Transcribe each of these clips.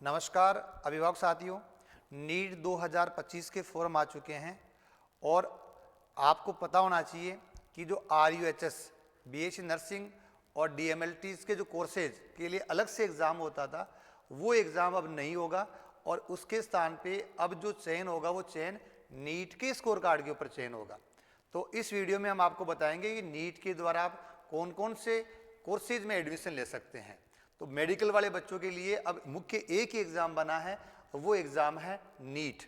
नमस्कार अभिभावक साथियों, नीट 2025 के फॉर्म आ चुके हैं और आपको पता होना चाहिए कि जो RUHS BSc नर्सिंग और DMLTs के जो कोर्सेज के लिए अलग से एग्ज़ाम होता था वो एग्ज़ाम अब नहीं होगा और उसके स्थान पे अब जो चयन होगा वो चयन नीट के स्कोर कार्ड के ऊपर चयन होगा। तो इस वीडियो में हम आपको बताएंगे कि नीट के द्वारा आप कौन कौन से कोर्सेज में एडमिशन ले सकते हैं। तो मेडिकल वाले बच्चों के लिए अब मुख्य एक ही एग्ज़ाम बना है, वो एग्ज़ाम है नीट।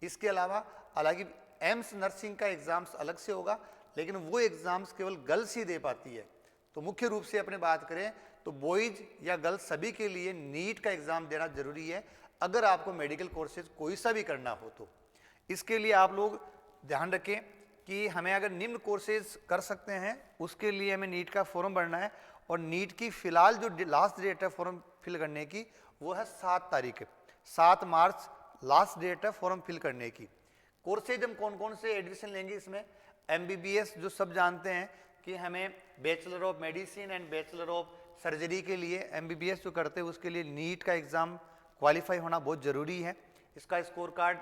इसके अलावा हालांकि एम्स नर्सिंग का एग्ज़ाम्स अलग से होगा, लेकिन वो एग्ज़ाम्स केवल गर्ल्स ही दे पाती है। तो मुख्य रूप से अपने बात करें तो बॉयज़ या गर्ल्स सभी के लिए नीट का एग्ज़ाम देना जरूरी है अगर आपको मेडिकल कोर्सेज कोई सा भी करना हो तो। इसके लिए आप लोग ध्यान रखें कि हमें अगर निम्न कोर्सेज कर सकते हैं उसके लिए हमें नीट का फॉर्म भरना है और नीट की फिलहाल जो लास्ट डेट है फॉर्म फिल करने की वो है 7 तारीख, 7 मार्च लास्ट डेट है फॉर्म फिल करने की। कोर्सेज हम कौन कौन से एडमिशन लेंगे इसमें? MBBS जो सब जानते हैं कि हमें bachelor of medicine and bachelor of surgery के लिए MBBS जो करते हैं उसके लिए नीट का एग्ज़ाम क्वालिफाई होना बहुत ज़रूरी है, इसका स्कोर कार्ड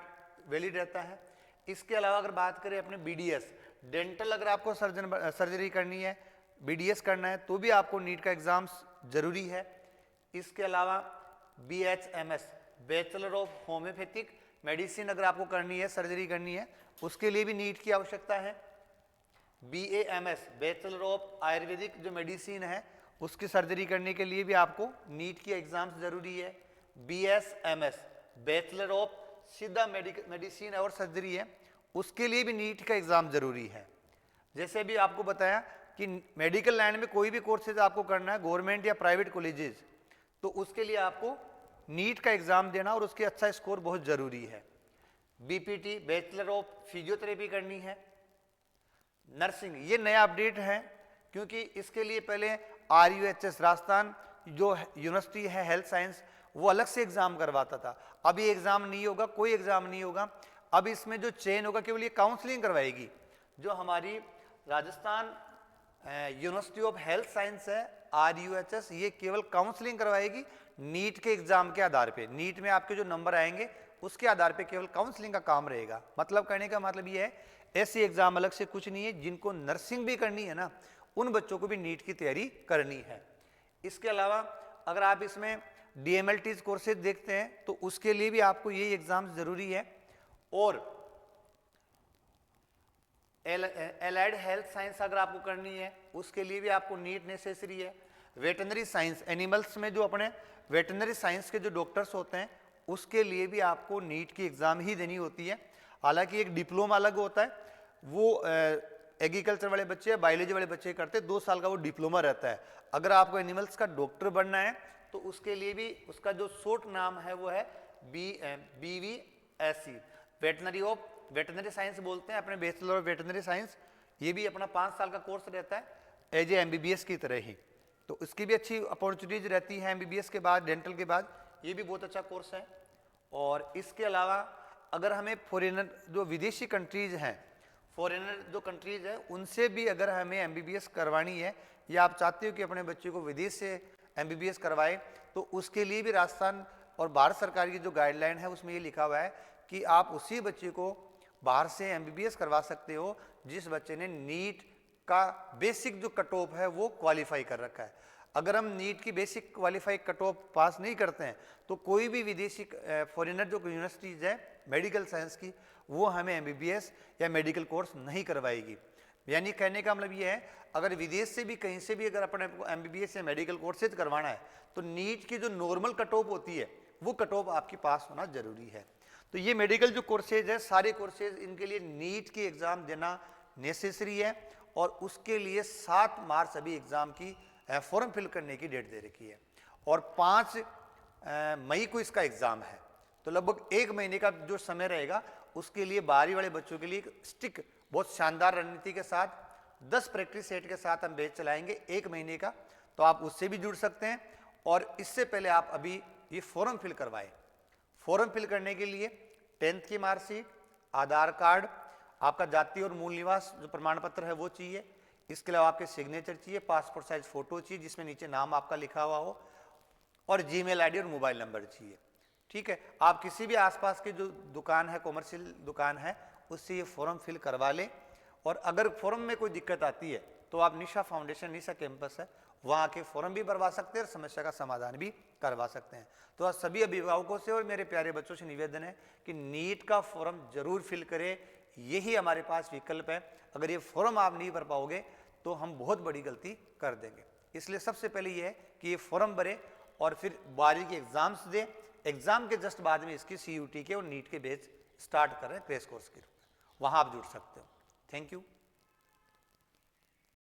वैलिड रहता है। इसके अलावा अगर बात करें अपने BDS डेंटल, अगर आपको सर्जरी करनी है, BDS करना है तो भी आपको नीट का एग्ज़ाम्स ज़रूरी है। इसके अलावा BHMS bachelor of homeopathic medicine अगर आपको करनी है, सर्जरी करनी है, उसके लिए भी नीट की आवश्यकता है। BAMS बैचलर ऑफ आयुर्वेदिक जो मेडिसिन है उसकी सर्जरी करने के लिए भी आपको नीट की एग्ज़ाम्स ज़रूरी है। BSMS बैचलर ऑफ सीधा मेडिसिन और सर्जरी है, उसके लिए भी नीट का एग्ज़ाम ज़रूरी है। जैसे भी आपको बताया कि मेडिकल लाइन में कोई भी कोर्सेज आपको करना है गवर्नमेंट या प्राइवेट कॉलेजेस, तो उसके लिए आपको नीट का एग्ज़ाम देना और उसके अच्छा स्कोर बहुत ज़रूरी है। BPT बैचलर ऑफ फिजियोथेरेपी करनी है। नर्सिंग ये नया अपडेट है क्योंकि इसके लिए पहले RUHS राजस्थान जो यूनिवर्सिटी है हेल्थ साइंस वो अलग से एग्ज़ाम करवाता था। अब ये एग्ज़ाम नहीं होगा, कोई एग्ज़ाम नहीं होगा। अब इसमें जो चयन होगा केवल ये काउंसलिंग करवाएगी। जो हमारी Rajasthan university of health science है RUHS, ये केवल काउंसलिंग करवाएगी नीट के एग्ज़ाम के आधार पे। नीट में आपके जो नंबर आएंगे उसके आधार पे केवल काउंसलिंग का काम रहेगा। मतलब कहने का मतलब ये है ऐसी एग्ज़ाम अलग से कुछ नहीं है। जिनको नर्सिंग भी करनी है ना, उन बच्चों को भी नीट की तैयारी करनी है। इसके अलावा अगर आप इसमें DMLTs कोर्सेज देखते हैं तो उसके लिए भी आपको यही एग्ज़ाम ज़रूरी है। और एलाइड हेल्थ साइंस अगर आपको करनी है उसके लिए भी आपको नीट नेसेसरी है। वेटनरी साइंस एनिमल्स में जो अपने वेटनरी साइंस के जो डॉक्टर्स होते हैं उसके लिए भी आपको नीट की एग्ज़ाम ही देनी होती है। हालांकि एक डिप्लोमा अलग होता है, वो एग्रीकल्चर वाले बच्चे या बायोलॉजी वाले बच्चे करते हैं, 2 साल का वो डिप्लोमा रहता है। अगर आपको एनिमल्स का डॉक्टर बनना है तो उसके लिए भी उसका जो शॉर्ट नाम है वो है BVSC वेटनरी साइंस बोलते हैं, अपने बैचलर ऑफ वेटनरी साइंस। ये भी अपना 5 साल का कोर्स रहता है एज ए MBBS की तरह ही। तो इसकी भी अच्छी अपॉर्चुनिटीज रहती है MBBS के बाद, डेंटल के बाद। ये भी बहुत अच्छा कोर्स है। और इसके अलावा अगर हमें फॉरेनर जो विदेशी कंट्रीज हैं, फॉरेनर जो कंट्रीज है उनसे भी अगर हमें MBBS करवानी है या आप चाहते हो कि अपने बच्चे को विदेश से MBBS करवाए, तो उसके लिए भी राजस्थान और भारत सरकार की जो गाइडलाइन है उसमें ये लिखा हुआ है कि आप उसी बच्चे को बाहर से MBBS करवा सकते हो जिस बच्चे ने नीट का बेसिक जो कट ऑफ है वो क्वालिफाई कर रखा है। अगर हम नीट की बेसिक क्वालिफाई कट ऑफ पास नहीं करते हैं तो कोई भी विदेशी फॉरेनर जो यूनिवर्सिटीज है मेडिकल साइंस की वो हमें MBBS या मेडिकल कोर्स नहीं करवाएगी। यानी कहने का मतलब ये है अगर विदेश से भी कहीं से भी अगर अपने को MBBS या मेडिकल कोर्सेज करवाना है तो नीट की जो नॉर्मल कट ऑफ होती है वो कट ऑफ आपके पास होना जरूरी है। तो ये मेडिकल जो कोर्सेज है सारे कोर्सेज इनके लिए नीट की एग्ज़ाम देना नेसेसरी है और उसके लिए 7 मार्च अभी एग्ज़ाम की फॉर्म फिल करने की डेट दे रखी है और 5 मई को इसका एग्ज़ाम है। तो लगभग 1 महीने का जो समय रहेगा उसके लिए 12वीं वाले बच्चों के लिए स्टिक बहुत शानदार रणनीति के साथ 10 प्रैक्टिस सेट के साथ हम बैच चलाएंगे 1 महीने का। तो आप उससे भी जुड़ सकते हैं और इससे पहले आप अभी ये फॉर्म फिल करवाएं। फॉर्म फिल करने के लिए 10th की मार्कशीट, आधार कार्ड, आपका जाति और मूल निवास जो प्रमाण पत्र है वो चाहिए। इसके अलावा आपके सिग्नेचर चाहिए, पासपोर्ट साइज फोटो चाहिए जिसमें नीचे नाम आपका लिखा हुआ हो और जीमेल आईडी और मोबाइल नंबर चाहिए। ठीक है, आप किसी भी आसपास के जो दुकान है, कॉमर्शियल दुकान है, उससे ये फॉर्म फिल करवा लें। और अगर फॉर्म में कोई दिक्कत आती है तो आप निशा फाउंडेशन, निशा कैंपस है, वहाँ के फॉर्म भी भरवा सकते हैं और समस्या का समाधान भी करवा सकते हैं। तो आज सभी अभिभावकों से और मेरे प्यारे बच्चों से निवेदन है कि नीट का फॉर्म जरूर फिल करें, यही हमारे पास विकल्प है। अगर ये फॉर्म आप नहीं भर पाओगे तो हम बहुत बड़ी गलती कर देंगे। इसलिए सबसे पहले ये है कि ये फॉर्म भरें और फिर 12वीं के एग्जाम्स दें। एग्जाम के जस्ट बाद में इसकी CUT के और नीट के बैच स्टार्ट कर रहे हैं क्रैश कोर्स के रूप में, वहाँ आप जुड़ सकते हो। Thank you.